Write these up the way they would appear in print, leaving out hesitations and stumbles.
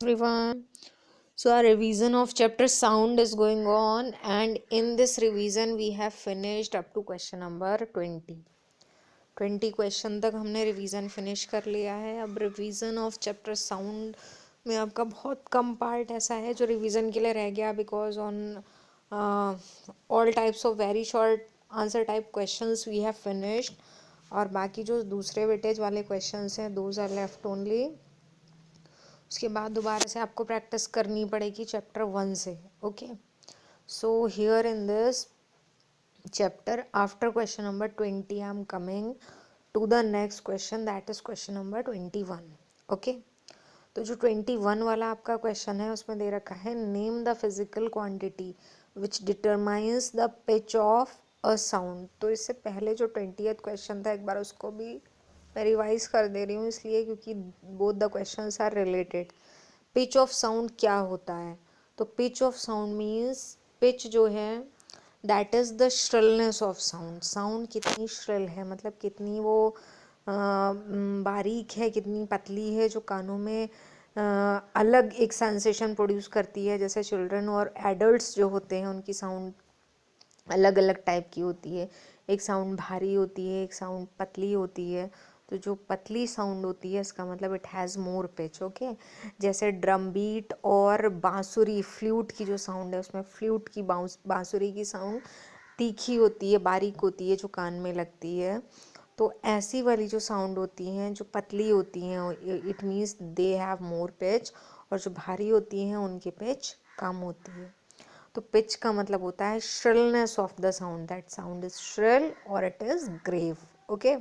Everyone. So our revision of chapter sound is going on, and in this revision we have finished up to question number 20 question तक हमने revision finish कर लिया है। अब revision of chapter sound में आपका बहुत कम part ऐसा है जो रिवीजन के लिए रह गया, because on all types of very short answer type questions we have finished, और बाकी जो दूसरे वेटेज वाले क्वेश्चंस हैं दोज आर लेफ्ट ओनली। उसके बाद दोबारा से आपको प्रैक्टिस करनी पड़ेगी चैप्टर 1 से। Okay, so here in this chapter after question number 20 I am coming to the next question, that is question number 21। Okay, तो जो 21 वाला आपका क्वेश्चन है उसमें दे रखा है name the physical quantity which determines the pitch of a sound. तो इससे पहले जो 20th क्वेश्चन था एक बार उसको भी मैं रिवाइज कर दे रही हूँ, इसलिए क्योंकि both the questions are related. Pitch of sound क्या होता है? तो pitch of sound means pitch जो है that is the shrillness of sound. Sound कितनी श्रिल है, मतलब कितनी वो बारीक है, कितनी पतली है, जो कानों में अलग एक सेंसेशन प्रोड्यूस करती है। जैसे चिल्ड्रन और एडल्ट्स जो होते हैं उनकी साउंड अलग अलग टाइप की होती है। एक साउंड भारी होती है, एक साउंड पतली होती है। तो जो पतली साउंड होती है इसका मतलब it has more pitch. Okay, जैसे ड्रम बीट और बांसुरी, फ्लूट की जो साउंड है उसमें फ्लूट की बांसुरी की साउंड तीखी होती है, बारीक होती है, जो कान में लगती है। तो ऐसी वाली जो साउंड होती हैं जो पतली होती हैं, it means they have more pitch, और जो भारी होती हैं उनकी पिच कम होती है। तो पिच का मतलब होता है shrillness of the sound, that sound is shrill और इट इज ग्रेव। ओके,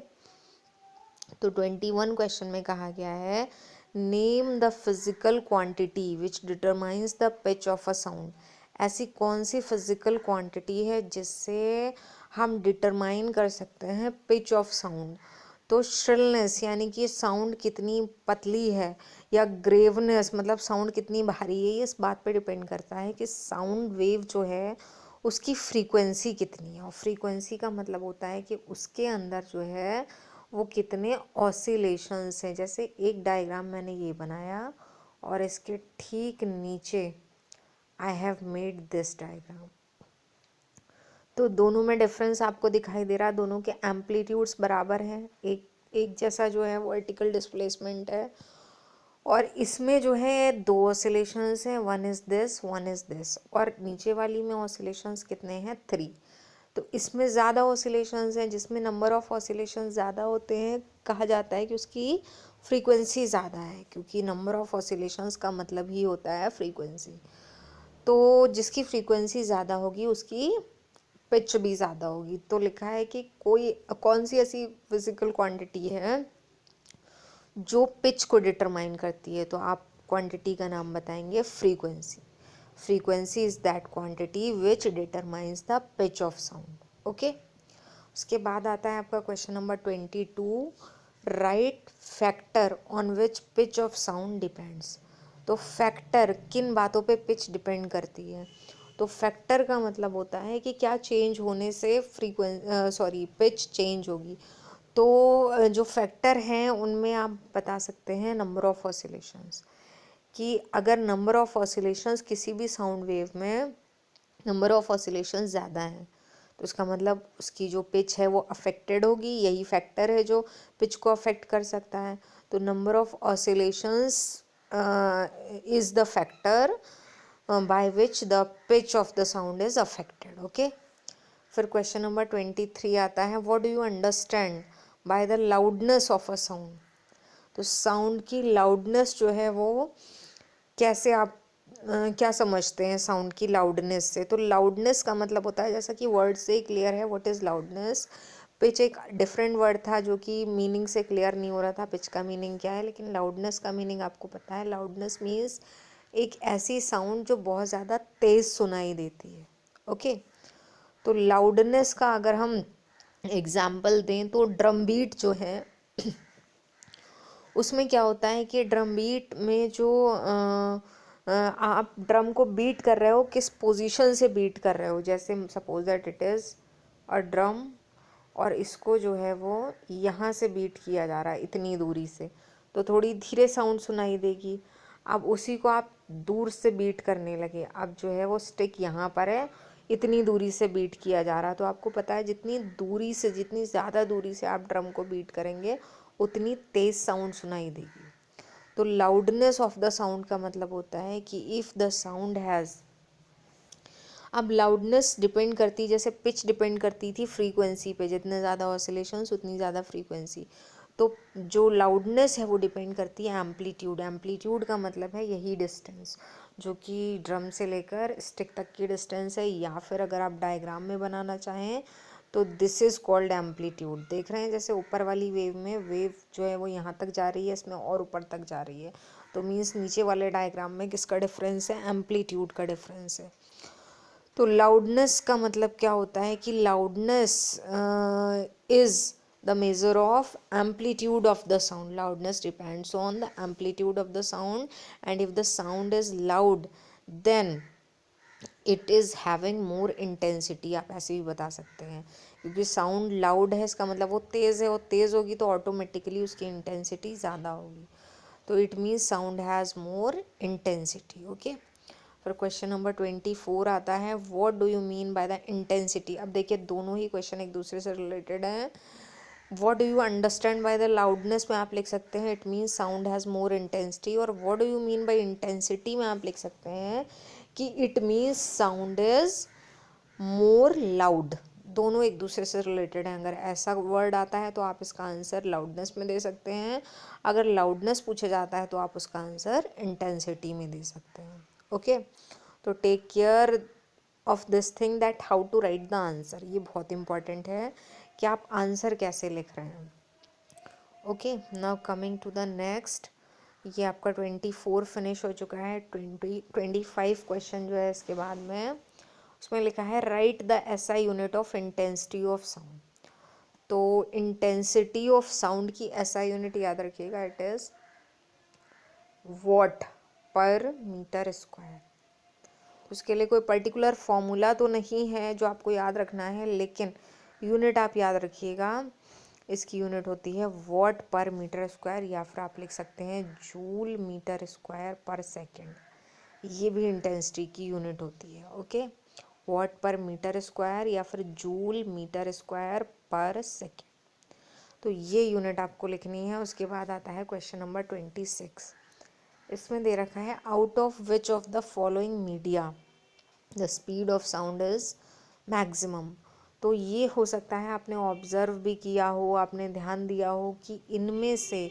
तो 21 क्वेश्चन में कहा गया है name the physical quantity which determines the pitch of a sound. ऐसी कौन सी फिजिकल क्वांटिटी है जिससे हम डिटरमाइन कर सकते हैं पिच ऑफ साउंड? तो श्रिलनेस यानी कि साउंड कितनी पतली है, या ग्रेवनेस मतलब साउंड कितनी भारी है, ये इस बात पे डिपेंड करता है कि साउंड वेव जो है उसकी फ्रीक्वेंसी कितनी है। और फ्रीक्वेंसी का मतलब होता है कि उसके अंदर जो है वो कितने ऑसिलेशंस हैं। जैसे एक डायग्राम मैंने ये बनाया और इसके ठीक नीचे I have made this diagram, तो दोनों में डिफरेंस आपको दिखाई दे रहा है। दोनों के एम्पलीट्यूड्स बराबर हैं, एक जैसा जो है वर्टिकल डिस्प्लेसमेंट है, और इसमें जो है दो ऑसिलेशंस हैं, one is this one is this, और नीचे वाली में ऑसिलेशंस कितने हैं? 3। तो इसमें ज़्यादा ऑसिलेशंस हैं, जिसमें नंबर ऑफ़ ऑसिलेशंस ज़्यादा होते हैं कहा जाता है कि उसकी फ्रीक्वेंसी ज़्यादा है, क्योंकि नंबर ऑफ़ ऑसिलेशंस का मतलब ही होता है फ्रीक्वेंसी। तो जिसकी फ्रीक्वेंसी ज़्यादा होगी उसकी पिच भी ज़्यादा होगी। तो लिखा है कि कोई कौन सी ऐसी फिजिकल क्वांटिटी है जो पिच को डिटरमाइन करती है। तो आप क्वांटिटी का नाम बताएंगे frequency. Frequency is that quantity which determines the pitch of sound. Okay, उसके बाद आता है आपका question number 22, right factor on which pitch of sound depends. तो फैक्टर किन बातों पे पिच डिपेंड करती है? तो फैक्टर का मतलब होता है कि क्या चेंज होने से पिच चेंज होगी। तो जो फैक्टर हैं उनमें आप बता सकते हैं नंबर ऑफ़ ऑसिलेशंस, कि अगर नंबर ऑफ़ ऑसिलेशंस किसी भी साउंड वेव में नंबर ऑफ़ ऑसिलेशंस ज़्यादा हैं तो इसका मतलब उसकी जो पिच है वो अफेक्टेड होगी। यही फैक्टर है जो पिच को अफेक्ट कर सकता है। तो number of oscillations is the factor by which the pitch of the sound is affected. Okay, फिर क्वेश्चन नंबर 23 आता है, what do you understand by the loudness of a sound. तो साउंड की लाउडनेस जो है वो कैसे आप क्या समझते हैं साउंड की लाउडनेस से? तो लाउडनेस का मतलब होता है, जैसा कि वर्ड से ही क्लियर है व्हाट इज़ लाउडनेस। पिच एक डिफरेंट वर्ड था जो कि मीनिंग से क्लियर नहीं हो रहा था पिच का मीनिंग क्या है, लेकिन लाउडनेस का मीनिंग आपको पता है। लाउडनेस मीन्स एक ऐसी साउंड जो बहुत ज़्यादा तेज़ सुनाई देती है। ओके, तो लाउडनेस का अगर हम एग्जाम्पल दें तो ड्रम बीट जो है उसमें क्या होता है कि ड्रम बीट में जो आप ड्रम को बीट कर रहे हो किस पोजीशन से बीट कर रहे हो। जैसे suppose that it is a drum, और इसको जो है वो यहाँ से बीट किया जा रहा है इतनी दूरी से, तो थोड़ी धीरे साउंड सुनाई देगी। अब उसी को आप दूर से बीट करने लगे, अब जो है वो स्टिक यहाँ पर है, इतनी दूरी से बीट किया जा रहा, तो आपको पता है जितनी दूरी से, जितनी ज़्यादा दूरी से आप ड्रम को बीट करेंगे उतनी तेज़ साउंड सुनाई देगी। तो लाउडनेस ऑफ द साउंड का मतलब होता है कि इफ़ द साउंड हैज़, अब लाउडनेस डिपेंड करती, जैसे पिच डिपेंड करती थी फ्रीक्वेंसी पे, जितने ज़्यादा ऑसिलेशंस उतनी ज़्यादा फ्रीक्वेंसी। तो जो लाउडनेस है वो डिपेंड करती है एम्पलीट्यूड। एम्पलीट्यूड का मतलब है यही डिस्टेंस जो कि ड्रम से लेकर स्टिक तक की डिस्टेंस है, या फिर अगर आप डायग्राम में बनाना चाहें तो दिस इज़ कॉल्ड एम्पलीट्यूड। देख रहे हैं जैसे ऊपर वाली वेव में वेव जो है वो यहाँ तक जा रही है, इसमें और ऊपर तक जा रही है, तो मीन्स नीचे वाले डायग्राम में किसका डिफरेंस है, एम्पलीट्यूड का डिफरेंस है। तो लाउडनेस का मतलब क्या होता है कि loudness is the measure of amplitude of the sound. Loudness depends on the amplitude of the sound, and if the sound is loud then it is having more intensity. आप ऐसे भी बता सकते हैं, क्योंकि साउंड लाउड है इसका मतलब वो तेज़ है, वो तेज़ होगी तो ऑटोमेटिकली उसकी इंटेंसिटी ज़्यादा होगी, तो it means sound has more intensity. Okay, फिर क्वेश्चन नंबर 24 आता है, what do you mean by the intensity. अब देखिए दोनों ही क्वेश्चन एक दूसरे से रिलेटेड हैं। What do you understand by the loudness में आप लिख सकते हैं it means sound has more intensity, और what do you mean by intensity में आप लिख सकते हैं कि it means sound is more loud. दोनों एक दूसरे से रिलेटेड हैं। अगर ऐसा वर्ड आता है तो आप इसका आंसर लाउडनेस में दे सकते हैं, अगर लाउडनेस पूछा जाता है तो आप उसका आंसर इंटेंसिटी में दे सकते हैं। ओके, तो take care of this thing that how to write the answer. ये बहुत इंपॉर्टेंट है कि आप आंसर कैसे लिख रहे हैं। Okay, now coming to the next, ये आपका 24 फिनिश हो चुका है। 25 क्वेश्चन जो है इसके बाद में, उसमें लिखा है right the SI unit of intensity of sound. तो इंटेंसिटी ऑफ साउंड की एसआई यूनिट याद रखिएगा, इट इज वॉट पर मीटर स्क्वायर। उसके लिए कोई पर्टिकुलर फॉर्मूला तो नहीं है जो आपको याद रखना है, लेकिन यूनिट आप याद रखिएगा। इसकी यूनिट होती है वॉट पर मीटर स्क्वायर, या फिर आप लिख सकते हैं जूल मीटर स्क्वायर पर सेकेंड। ये भी इंटेंसिटी की यूनिट होती है। ओके, वॉट पर मीटर स्क्वायर या फिर जूल मीटर स्क्वायर पर सेकेंड, तो ये यूनिट आपको लिखनी है। उसके बाद आता है क्वेश्चन नंबर 26। इसमें दे रखा है out of which of the following media the speed of sound is maximum. तो ये हो सकता है आपने ऑब्जर्व भी किया हो, आपने ध्यान दिया हो कि इनमें से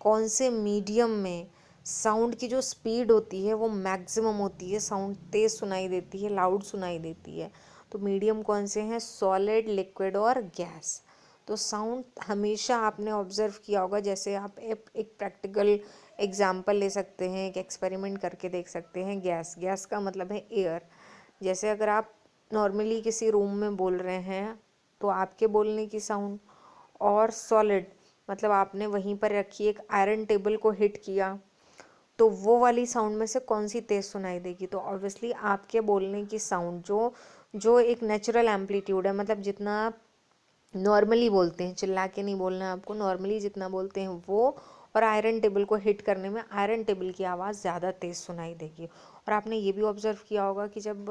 कौन से मीडियम में साउंड की जो स्पीड होती है वो मैक्सिमम होती है, साउंड तेज़ सुनाई देती है, लाउड सुनाई देती है। तो मीडियम कौन से हैं, सॉलिड, लिक्विड और गैस। तो साउंड हमेशा आपने ऑब्जर्व किया होगा, जैसे आप एक प्रैक्टिकल एग्जाम्पल ले सकते हैं, एक एक्सपेरिमेंट करके देख सकते हैं। गैस, गैस का मतलब है एयर। जैसे अगर आप नॉर्मली किसी रूम में बोल रहे हैं तो आपके बोलने की साउंड, और सॉलिड मतलब आपने वहीं पर रखी एक आयरन टेबल को हिट किया तो वो वाली साउंड में से कौन सी तेज़ सुनाई देगी। तो ऑब्वियसली आपके बोलने की साउंड जो जो एक नेचुरल एम्पलीट्यूड है, मतलब जितना आप नॉर्मली बोलते हैं, चिल्ला के नहीं बोलना है आपको, नॉर्मली जितना बोलते हैं वो, और आयरन टेबल को हिट करने में आयरन टेबल की आवाज़ ज़्यादा तेज़ सुनाई देगी। और आपने ये भी ऑब्जर्व किया होगा कि जब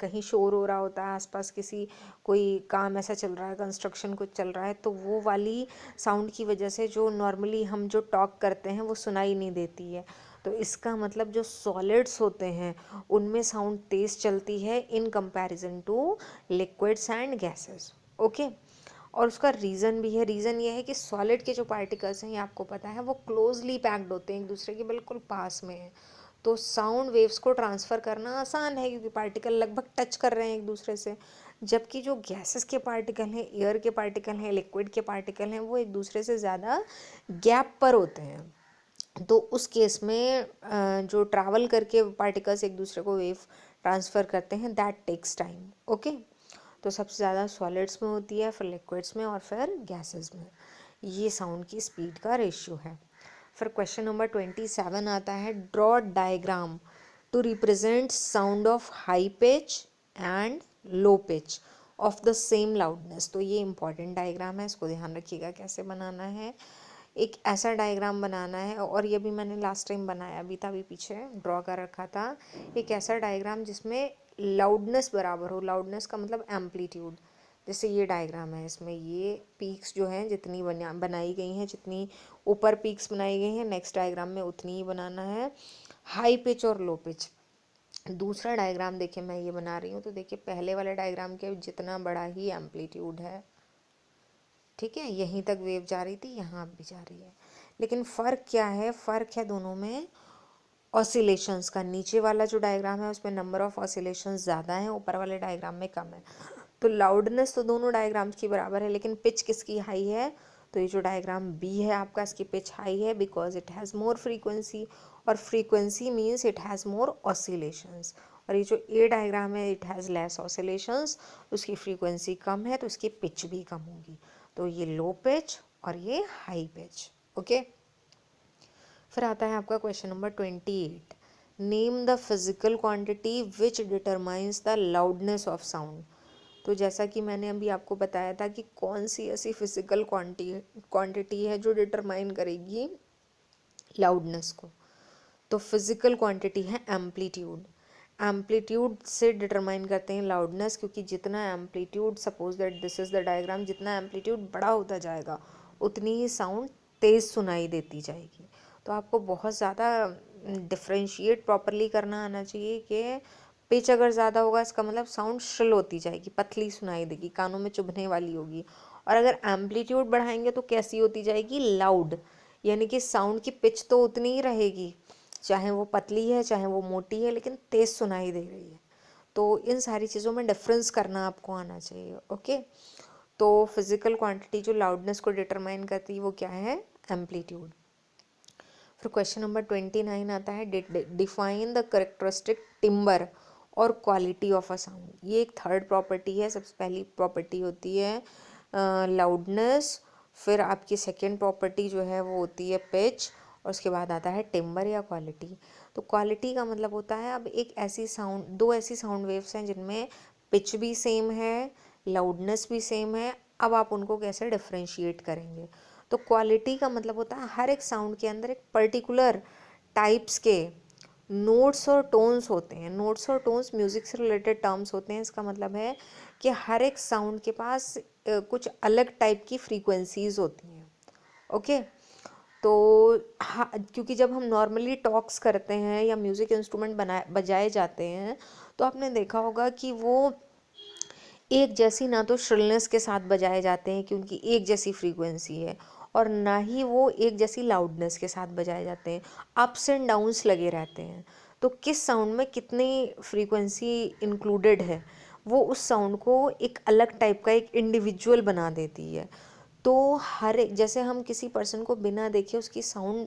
कहीं शोर हो रहा होता है आसपास, किसी कोई काम ऐसा चल रहा है, कंस्ट्रक्शन कुछ चल रहा है, तो वो वाली साउंड की वजह से जो नॉर्मली हम जो टॉक करते हैं वो सुनाई नहीं देती है। तो इसका मतलब जो सॉलिड्स होते हैं उनमें साउंड तेज़ चलती है in comparison two liquids and gases. Okay, और उसका रीज़न भी है। रीज़न ये है कि सॉलिड के जो पार्टिकल्स हैं, ये आपको पता है, वो क्लोजली पैक्ड होते हैं, एक दूसरे के बिल्कुल पास में है, तो साउंड वेव्स को ट्रांसफ़र करना आसान है क्योंकि पार्टिकल लगभग टच कर रहे हैं एक दूसरे से। जबकि जो गैसेस के पार्टिकल हैं, एयर के पार्टिकल हैं, लिक्विड के पार्टिकल हैं, वो एक दूसरे से ज़्यादा गैप पर होते हैं। तो उस केस में जो ट्रैवल करके पार्टिकल्स एक दूसरे को वेव ट्रांसफ़र करते हैं, दैट टेक्स टाइम। ओके, तो सबसे ज़्यादा सॉलिड्स में होती है, फिर लिक्विड्स में, और फिर गैसेस में। ये साउंड की स्पीड का रेशियो है। फिर क्वेश्चन नंबर 27 आता है, draw diagram to represent sound of high pitch and low pitch of the same loudness. तो ये इंपॉर्टेंट डायग्राम है, इसको ध्यान रखिएगा कैसे बनाना है। एक ऐसा डायग्राम बनाना है, और ये भी मैंने लास्ट टाइम बनाया भी था, अभी पीछे ड्रॉ कर रखा था। एक ऐसा डायग्राम जिसमें लाउडनेस बराबर हो, लाउडनेस का मतलब एम्पलीट्यूड। जैसे ये डायग्राम है, इसमें ये पीक्स जो हैं जितनी बनाई गई हैं, जितनी ऊपर पीक्स बनाई गई हैं, नेक्स्ट डायग्राम में उतनी ही बनाना है। हाई पिच और लो पिच। दूसरा डायग्राम देखिए मैं ये बना रही हूँ, तो देखिए पहले वाले डायग्राम के जितना बड़ा ही एम्पलीट्यूड है, ठीक है, यहीं तक वेव जा रही थी, यहाँ भी जा रही है। लेकिन फ़र्क क्या है? फ़र्क है दोनों में ऑसिलेशंस का। नीचे वाला जो डायग्राम है उसमें नंबर ऑफ ऑसिलेशंस ज़्यादा है, ऊपर वाले डायग्राम में कम है। तो लाउडनेस तो दोनों डायग्राम्स की बराबर है, लेकिन पिच किसकी हाई है? तो ये जो डायग्राम बी है आपका, इसकी पिच हाई है because it has more frequency, और frequency means it has more oscillations. और ये जो ए डायग्राम है, इट हैज़ लेस ऑसिलेशंस, उसकी फ्रीक्वेंसी कम है तो उसकी पिच भी कम होगी। तो ये लो पिच और ये हाई पिच। ओके, फिर आता है आपका question number 28। Name the physical quantity which determines the loudness of sound. तो जैसा कि मैंने अभी आपको बताया था कि कौन सी ऐसी फिजिकल क्वांटिटी है जो डिटरमाइन करेगी लाउडनेस को। तो फिजिकल क्वांटिटी है एम्पलीट्यूड। एम्पलीट्यूड से डिटरमाइन करते हैं लाउडनेस, क्योंकि जितना amplitude, suppose that this is the diagram, जितना एम्पलीट्यूड बड़ा होता जाएगा उतनी ही साउंड तेज़ सुनाई देती जाएगी। तो आपको बहुत ज़्यादा डिफ्रेंशिएट प्रॉपरली करना आना चाहिए कि पिच अगर ज़्यादा होगा इसका मतलब साउंड श्रिल होती जाएगी, पतली सुनाई देगी, कानों में चुभने वाली होगी। और अगर एम्पलीट्यूड बढ़ाएंगे तो कैसी होती जाएगी? लाउड, यानी कि साउंड की पिच तो उतनी ही रहेगी, चाहे वो पतली है चाहे वो मोटी है, लेकिन तेज़ सुनाई दे रही है। तो इन सारी चीज़ों में डिफरेंस करना आपको आना चाहिए। ओके, तो फिजिकल क्वांटिटी जो लाउडनेस को डिटरमाइन करती है वो क्या है? एम्पलीट्यूड। फिर क्वेश्चन नंबर 29 आता है, डिफाइन द करेक्टरिस्टिक टिम्बर और क्वालिटी ऑफ अ साउंड। ये एक थर्ड प्रॉपर्टी है। सबसे पहली प्रॉपर्टी होती है लाउडनेस, फिर आपकी सेकेंड प्रॉपर्टी जो है वो होती है पिच, और उसके बाद आता है टिम्बर या क्वालिटी। तो क्वालिटी का मतलब होता है, अब एक ऐसी साउंड, दो ऐसी साउंड वेव्स हैं जिनमें पिच भी सेम है, लाउडनेस भी सेम है, अब आप उनको कैसे डिफ्रेंशिएट करेंगे? तो क्वालिटी का मतलब होता है हर एक साउंड के अंदर एक पर्टिकुलर टाइप्स के नोट्स और टोन्स होते हैं। नोट्स और टोन्स म्यूज़िक से रिलेटेड टर्म्स होते हैं। इसका मतलब है कि हर एक साउंड के पास कुछ अलग टाइप की फ्रीक्वेंसीज होती हैं। ओके, तो हाँ, क्योंकि जब हम नॉर्मली टॉक्स करते हैं या म्यूज़िक इंस्ट्रूमेंट बजाए जाते हैं, तो आपने देखा होगा कि वो एक जैसी ना तो श्रिलनेस के साथ बजाए जाते हैं कि उनकी एक जैसी फ्रीक्वेंसी है, और ना ही वो एक जैसी लाउडनेस के साथ बजाए जाते हैं, अप्स एंड डाउन्स लगे रहते हैं। तो किस साउंड में कितनी फ्रीक्वेंसी इंक्लूडेड है वो उस साउंड को एक अलग टाइप का, एक इंडिविजुअल बना देती है। तो हर एक, जैसे हम किसी पर्सन को बिना देखे उसकी साउंड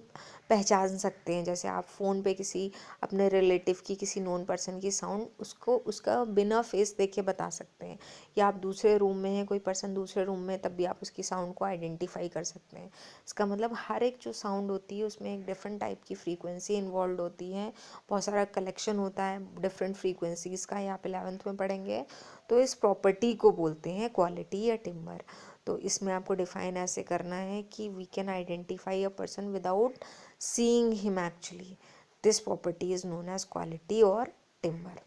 पहचान सकते हैं, जैसे आप फ़ोन पे किसी अपने रिलेटिव की, किसी नोन पर्सन की साउंड उसको उसका बिना फेस देखे बता सकते हैं, या आप दूसरे रूम में हैं, कोई पर्सन दूसरे रूम में, तब भी आप उसकी साउंड को आइडेंटिफाई कर सकते हैं। इसका मतलब हर एक जो साउंड होती है उसमें एक डिफरेंट टाइप की फ्रीक्वेंसी इन्वॉल्व होती है, बहुत सारा कलेक्शन होता है डिफरेंट फ्रीक्वेंसीज़ का, ये आप 11th में पढ़ेंगे। तो इस प्रॉपर्टी को बोलते हैं क्वालिटी या टिम्बर। तो इसमें आपको डिफाइन ऐसे करना है कि we can identify a person without seeing him actually, this property is known as quality और टिम्बर।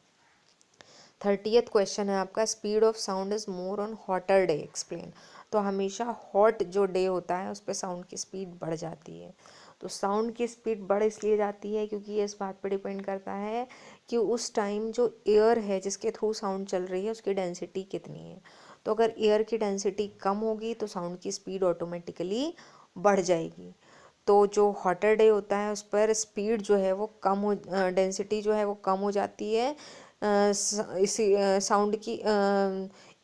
30th क्वेश्चन है आपका, speed of sound is more on hotter day, explain. तो हमेशा हॉट जो डे होता है उस पर साउंड की स्पीड बढ़ जाती है। तो साउंड की स्पीड बढ़ इसलिए जाती है क्योंकि ये इस बात पर डिपेंड करता है कि उस टाइम जो एयर है जिसके थ्रू साउंड चल रही है उसकी डेंसिटी कितनी है। तो अगर एयर की डेंसिटी कम होगी तो साउंड की स्पीड ऑटोमेटिकली बढ़ जाएगी। तो जो हॉटर डे होता है उस पर स्पीड जो है वो कम हो, डेंसिटी जो है वो कम हो जाती है, इसी साउंड की,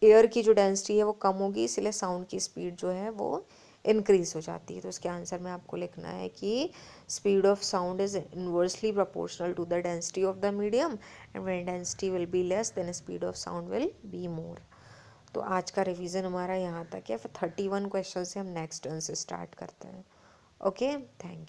एयर की जो डेंसिटी है वो कम होगी, इसलिए साउंड की स्पीड जो है वो इंक्रीज हो जाती है। तो इसके आंसर में आपको लिखना है कि speed of sound is inversely proportional to the density of the medium, and when density will be less then speed of sound will be more. तो आज का रिवीजन हमारा यहाँ तक है। फिर 31 क्वेश्चन से हम नेक्स्ट टर्न से स्टार्ट करते हैं। Okay, thank you.